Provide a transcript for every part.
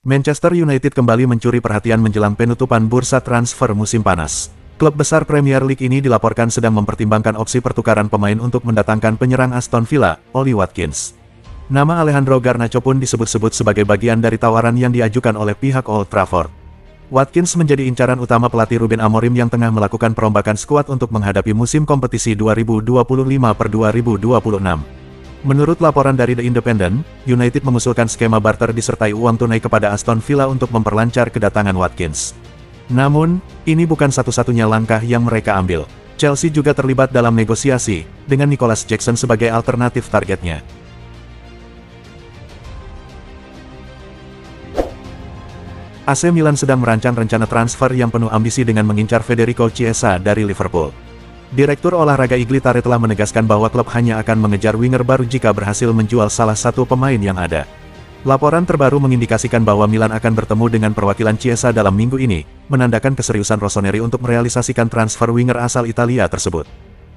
Manchester United kembali mencuri perhatian menjelang penutupan bursa transfer musim panas. Klub besar Premier League ini dilaporkan sedang mempertimbangkan opsi pertukaran pemain untuk mendatangkan penyerang Aston Villa, Ollie Watkins. Nama Alejandro Garnacho pun disebut-sebut sebagai bagian dari tawaran yang diajukan oleh pihak Old Trafford. Watkins menjadi incaran utama pelatih Ruben Amorim yang tengah melakukan perombakan skuad untuk menghadapi musim kompetisi 2025-2026. Menurut laporan dari The Independent, United mengusulkan skema barter disertai uang tunai kepada Aston Villa untuk memperlancar kedatangan Watkins. Namun, ini bukan satu-satunya langkah yang mereka ambil. Chelsea juga terlibat dalam negosiasi, dengan Nicholas Jackson sebagai alternatif targetnya. AC Milan sedang merancang rencana transfer yang penuh ambisi dengan mengincar Federico Chiesa dari Liverpool. Direktur olahraga Iglitare telah menegaskan bahwa klub hanya akan mengejar winger baru jika berhasil menjual salah satu pemain yang ada. Laporan terbaru mengindikasikan bahwa Milan akan bertemu dengan perwakilan Chiesa dalam minggu ini, menandakan keseriusan Rossoneri untuk merealisasikan transfer winger asal Italia tersebut.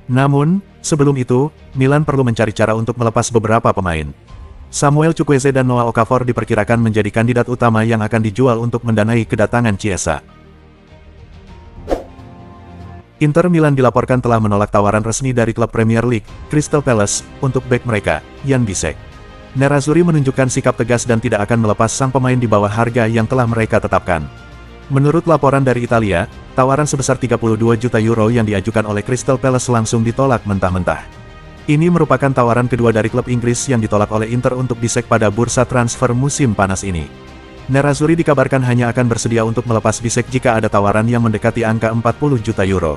Namun, sebelum itu, Milan perlu mencari cara untuk melepas beberapa pemain. Samuel Chukwueze dan Noah Okafor diperkirakan menjadi kandidat utama yang akan dijual untuk mendanai kedatangan Chiesa. Inter Milan dilaporkan telah menolak tawaran resmi dari klub Premier League, Crystal Palace, untuk bek mereka, Jan Bisek. Nerazzurri menunjukkan sikap tegas dan tidak akan melepas sang pemain di bawah harga yang telah mereka tetapkan. Menurut laporan dari Italia, tawaran sebesar 32 juta euro yang diajukan oleh Crystal Palace langsung ditolak mentah-mentah. Ini merupakan tawaran kedua dari klub Inggris yang ditolak oleh Inter untuk Bisek pada bursa transfer musim panas ini. Nerazzurri dikabarkan hanya akan bersedia untuk melepas Bisek jika ada tawaran yang mendekati angka 40 juta euro.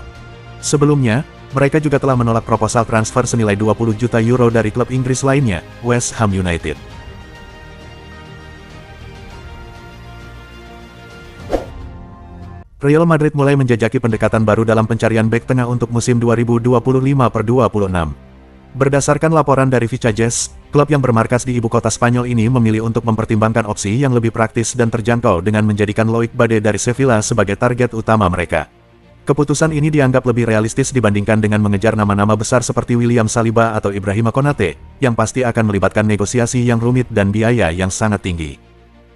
Sebelumnya, mereka juga telah menolak proposal transfer senilai 20 juta euro dari klub Inggris lainnya, West Ham United. Real Madrid mulai menjajaki pendekatan baru dalam pencarian bek tengah untuk musim 2025-26. Berdasarkan laporan dari Vichajes, klub yang bermarkas di ibu kota Spanyol ini memilih untuk mempertimbangkan opsi yang lebih praktis dan terjangkau dengan menjadikan Loic Bade dari Sevilla sebagai target utama mereka. Keputusan ini dianggap lebih realistis dibandingkan dengan mengejar nama-nama besar seperti William Saliba atau Ibrahima Konate, yang pasti akan melibatkan negosiasi yang rumit dan biaya yang sangat tinggi.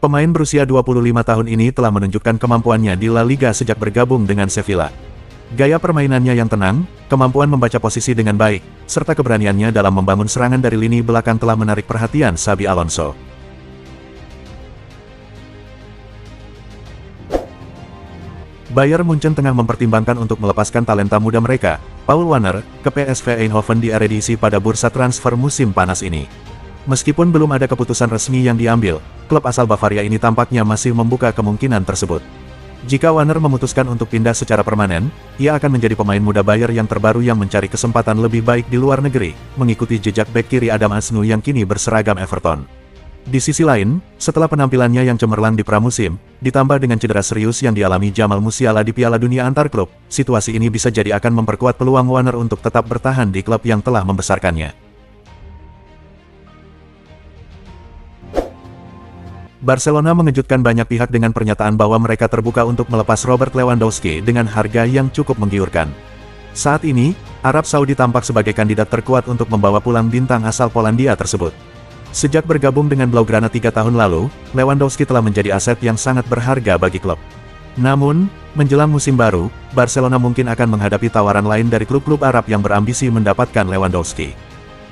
Pemain berusia 25 tahun ini telah menunjukkan kemampuannya di La Liga sejak bergabung dengan Sevilla. Gaya permainannya yang tenang, kemampuan membaca posisi dengan baik, serta keberaniannya dalam membangun serangan dari lini belakang telah menarik perhatian Xabi Alonso. Bayern Munchen tengah mempertimbangkan untuk melepaskan talenta muda mereka, Paul Warner, ke PSV Eindhoven di Eredivisie pada bursa transfer musim panas ini. Meskipun belum ada keputusan resmi yang diambil, klub asal Bavaria ini tampaknya masih membuka kemungkinan tersebut. Jika Warner memutuskan untuk pindah secara permanen, ia akan menjadi pemain muda Bayern yang terbaru yang mencari kesempatan lebih baik di luar negeri, mengikuti jejak bek kiri Adam Asnou yang kini berseragam Everton. Di sisi lain, setelah penampilannya yang cemerlang di pramusim, ditambah dengan cedera serius yang dialami Jamal Musiala di Piala Dunia antar klub, situasi ini bisa jadi akan memperkuat peluang Warner untuk tetap bertahan di klub yang telah membesarkannya. Barcelona mengejutkan banyak pihak dengan pernyataan bahwa mereka terbuka untuk melepas Robert Lewandowski dengan harga yang cukup menggiurkan. Saat ini, Arab Saudi tampak sebagai kandidat terkuat untuk membawa pulang bintang asal Polandia tersebut. Sejak bergabung dengan Blaugrana 3 tahun lalu, Lewandowski telah menjadi aset yang sangat berharga bagi klub. Namun, menjelang musim baru, Barcelona mungkin akan menghadapi tawaran lain dari klub-klub Arab yang berambisi mendapatkan Lewandowski.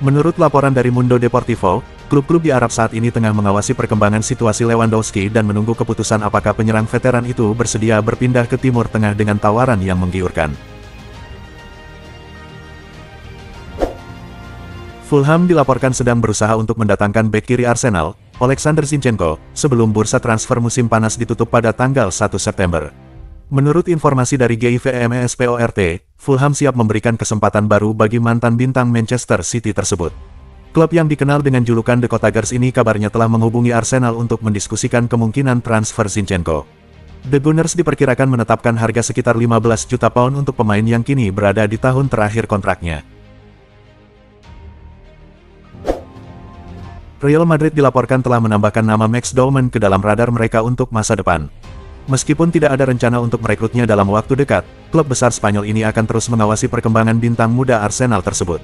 Menurut laporan dari Mundo Deportivo, klub-klub di Arab saat ini tengah mengawasi perkembangan situasi Lewandowski dan menunggu keputusan apakah penyerang veteran itu bersedia berpindah ke Timur Tengah dengan tawaran yang menggiurkan. Fulham dilaporkan sedang berusaha untuk mendatangkan bek kiri Arsenal, Oleksandr Zinchenko, sebelum bursa transfer musim panas ditutup pada tanggal 1 September. Menurut informasi dari GIVMESPORT, Fulham siap memberikan kesempatan baru bagi mantan bintang Manchester City tersebut. Klub yang dikenal dengan julukan The Cottagers ini kabarnya telah menghubungi Arsenal untuk mendiskusikan kemungkinan transfer Zinchenko. The Gunners diperkirakan menetapkan harga sekitar 15 juta pound untuk pemain yang kini berada di tahun terakhir kontraknya. Real Madrid dilaporkan telah menambahkan nama Max Dorman ke dalam radar mereka untuk masa depan. Meskipun tidak ada rencana untuk merekrutnya dalam waktu dekat, klub besar Spanyol ini akan terus mengawasi perkembangan bintang muda Arsenal tersebut.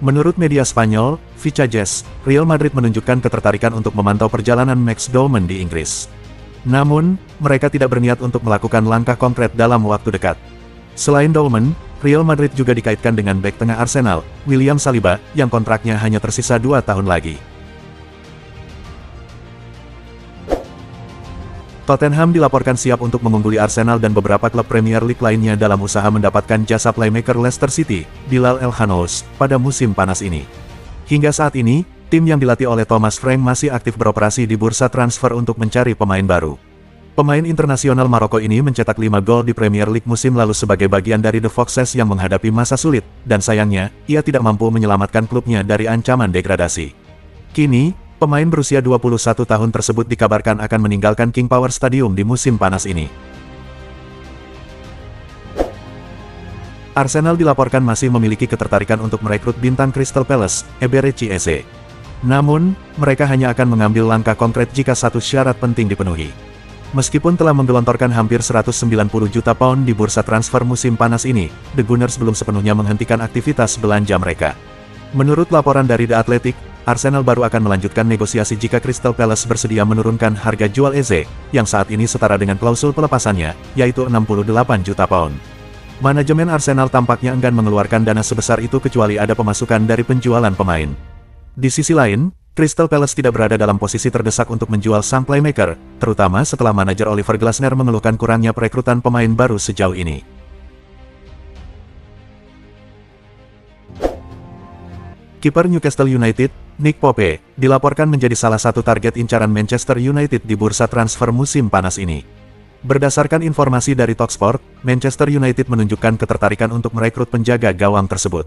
Menurut media Spanyol, Vichajes, Real Madrid menunjukkan ketertarikan untuk memantau perjalanan Max Dorman di Inggris. Namun, mereka tidak berniat untuk melakukan langkah konkret dalam waktu dekat. Selain Dolman, Real Madrid juga dikaitkan dengan bek tengah Arsenal, William Saliba, yang kontraknya hanya tersisa 2 tahun lagi. Tottenham dilaporkan siap untuk mengungguli Arsenal dan beberapa klub Premier League lainnya dalam usaha mendapatkan jasa playmaker Leicester City, Bilal El Khanous, pada musim panas ini. Hingga saat ini, tim yang dilatih oleh Thomas Frank masih aktif beroperasi di bursa transfer untuk mencari pemain baru. Pemain internasional Maroko ini mencetak 5 gol di Premier League musim lalu sebagai bagian dari The Foxes yang menghadapi masa sulit, dan sayangnya, ia tidak mampu menyelamatkan klubnya dari ancaman degradasi. Kini, pemain berusia 21 tahun tersebut dikabarkan akan meninggalkan King Power Stadium di musim panas ini. Arsenal dilaporkan masih memiliki ketertarikan untuk merekrut bintang Crystal Palace, Eberechi Eze. Namun, mereka hanya akan mengambil langkah konkret jika satu syarat penting dipenuhi. Meskipun telah menggelontorkan hampir 190 juta pound di bursa transfer musim panas ini, The Gunners belum sepenuhnya menghentikan aktivitas belanja mereka. Menurut laporan dari The Athletic, Arsenal baru akan melanjutkan negosiasi jika Crystal Palace bersedia menurunkan harga jual Eze, yang saat ini setara dengan klausul pelepasannya, yaitu 68 juta pound. Manajemen Arsenal tampaknya enggan mengeluarkan dana sebesar itu kecuali ada pemasukan dari penjualan pemain. Di sisi lain, Crystal Palace tidak berada dalam posisi terdesak untuk menjual sang playmaker, terutama setelah manajer Oliver Glasner mengeluhkan kurangnya perekrutan pemain baru sejauh ini. Kiper Newcastle United, Nick Pope, dilaporkan menjadi salah satu target incaran Manchester United di bursa transfer musim panas ini. Berdasarkan informasi dari Talksport, Manchester United menunjukkan ketertarikan untuk merekrut penjaga gawang tersebut.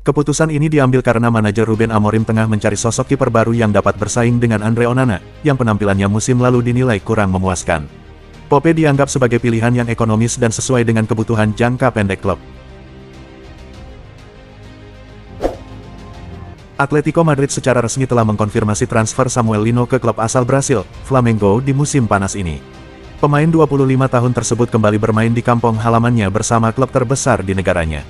Keputusan ini diambil karena manajer Ruben Amorim tengah mencari sosok kiper baru yang dapat bersaing dengan Andre Onana, yang penampilannya musim lalu dinilai kurang memuaskan. Pope dianggap sebagai pilihan yang ekonomis dan sesuai dengan kebutuhan jangka pendek klub. Atletico Madrid secara resmi telah mengkonfirmasi transfer Samuel Lino ke klub asal Brasil, Flamengo di musim panas ini. Pemain 25 tahun tersebut kembali bermain di kampung halamannya bersama klub terbesar di negaranya.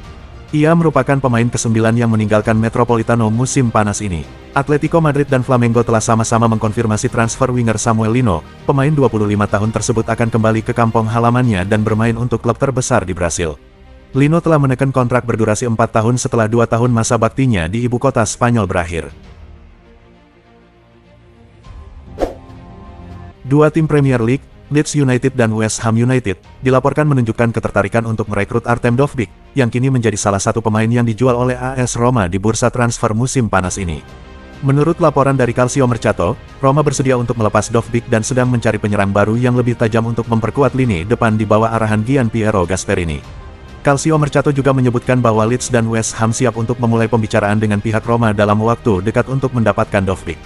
Ia merupakan pemain ke-9 yang meninggalkan Metropolitano musim panas ini. Atletico Madrid dan Flamengo telah sama-sama mengkonfirmasi transfer winger Samuel Lino. Pemain 25 tahun tersebut akan kembali ke kampung halamannya dan bermain untuk klub terbesar di Brasil. Lino telah menekan kontrak berdurasi 4 tahun setelah 2 tahun masa baktinya di ibu kota Spanyol berakhir. Dua tim Premier League, Leeds United dan West Ham United, dilaporkan menunjukkan ketertarikan untuk merekrut Artem Dovbyk, yang kini menjadi salah satu pemain yang dijual oleh AS Roma di bursa transfer musim panas ini. Menurut laporan dari Calcio Mercato, Roma bersedia untuk melepas Dovbyk dan sedang mencari penyerang baru yang lebih tajam untuk memperkuat lini depan di bawah arahan Gianpiero Gasperini. Calcio Mercato juga menyebutkan bahwa Leeds dan West Ham siap untuk memulai pembicaraan dengan pihak Roma dalam waktu dekat untuk mendapatkan Dovbyk.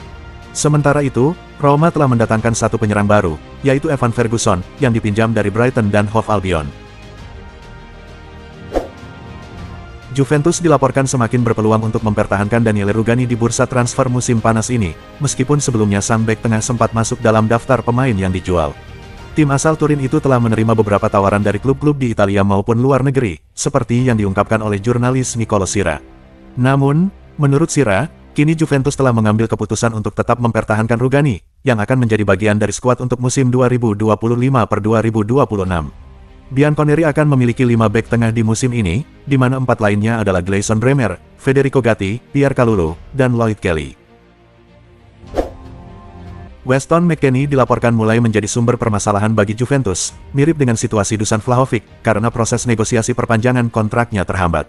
Sementara itu, Roma telah mendatangkan satu penyerang baru, yaitu Evan Ferguson, yang dipinjam dari Brighton dan Hove Albion. Juventus dilaporkan semakin berpeluang untuk mempertahankan Daniele Rugani di bursa transfer musim panas ini, meskipun sebelumnya sang bek tengah sempat masuk dalam daftar pemain yang dijual. Tim asal Turin itu telah menerima beberapa tawaran dari klub-klub di Italia maupun luar negeri, seperti yang diungkapkan oleh jurnalis Nicolo Sira. Namun, menurut Sira, kini Juventus telah mengambil keputusan untuk tetap mempertahankan Rugani, yang akan menjadi bagian dari skuad untuk musim 2025-2026. Bianconeri akan memiliki 5 bek tengah di musim ini, di mana 4 lainnya adalah Gleison Bremer, Federico Gatti, Pierre Kalulu, dan Lloyd Kelly. Weston McKennie dilaporkan mulai menjadi sumber permasalahan bagi Juventus, mirip dengan situasi Dusan Vlahovic, karena proses negosiasi perpanjangan kontraknya terhambat.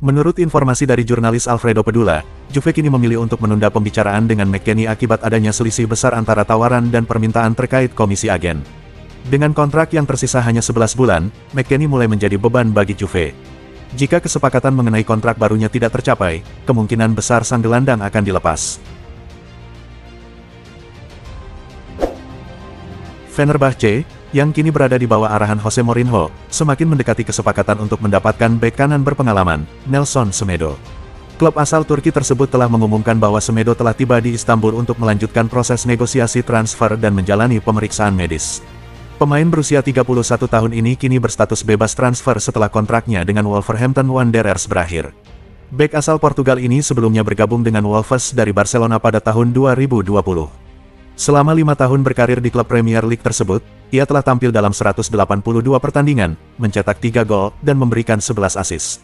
Menurut informasi dari jurnalis Alfredo Pedula, Juve kini memilih untuk menunda pembicaraan dengan McKennie akibat adanya selisih besar antara tawaran dan permintaan terkait komisi agen. Dengan kontrak yang tersisa hanya 11 bulan, McKennie mulai menjadi beban bagi Juve. Jika kesepakatan mengenai kontrak barunya tidak tercapai, kemungkinan besar sang gelandang akan dilepas. Fenerbahce, yang kini berada di bawah arahan Jose Mourinho, semakin mendekati kesepakatan untuk mendapatkan bek kanan berpengalaman, Nelson Semedo. Klub asal Turki tersebut telah mengumumkan bahwa Semedo telah tiba di Istanbul untuk melanjutkan proses negosiasi transfer dan menjalani pemeriksaan medis. Pemain berusia 31 tahun ini kini berstatus bebas transfer setelah kontraknya dengan Wolverhampton Wanderers berakhir. Bek asal Portugal ini sebelumnya bergabung dengan Wolves dari Barcelona pada tahun 2020. Selama 5 tahun berkarir di klub Premier League tersebut, ia telah tampil dalam 182 pertandingan, mencetak 3 gol, dan memberikan 11 assist.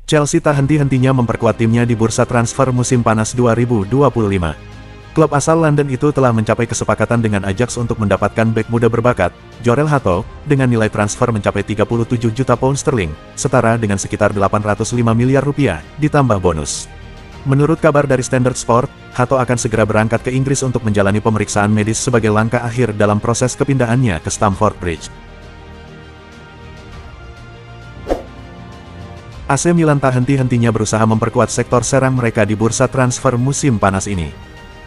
Chelsea tak henti-hentinya memperkuat timnya di bursa transfer musim panas 2025. Klub asal London itu telah mencapai kesepakatan dengan Ajax untuk mendapatkan bek muda berbakat, Jorel Hato, dengan nilai transfer mencapai 37 juta pound sterling, setara dengan sekitar 805 miliar rupiah, ditambah bonus. Menurut kabar dari Standard Sport, Hato akan segera berangkat ke Inggris untuk menjalani pemeriksaan medis sebagai langkah akhir dalam proses kepindahannya ke Stamford Bridge. AC Milan tak henti-hentinya berusaha memperkuat sektor serang mereka di bursa transfer musim panas ini.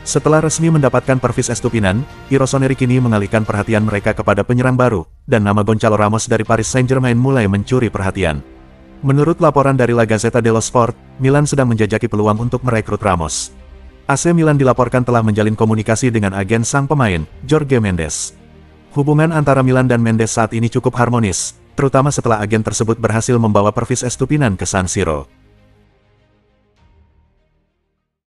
Setelah resmi mendapatkan Pervis Estupinan, I Rossoneri kini mengalihkan perhatian mereka kepada penyerang baru, dan nama Gonçalo Ramos dari Paris Saint-Germain mulai mencuri perhatian. Menurut laporan dari La Gazzetta dello Sport, Milan sedang menjajaki peluang untuk merekrut Ramos. AC Milan dilaporkan telah menjalin komunikasi dengan agen sang pemain, Jorge Mendes. Hubungan antara Milan dan Mendes saat ini cukup harmonis, terutama setelah agen tersebut berhasil membawa Pervis Estupinan ke San Siro.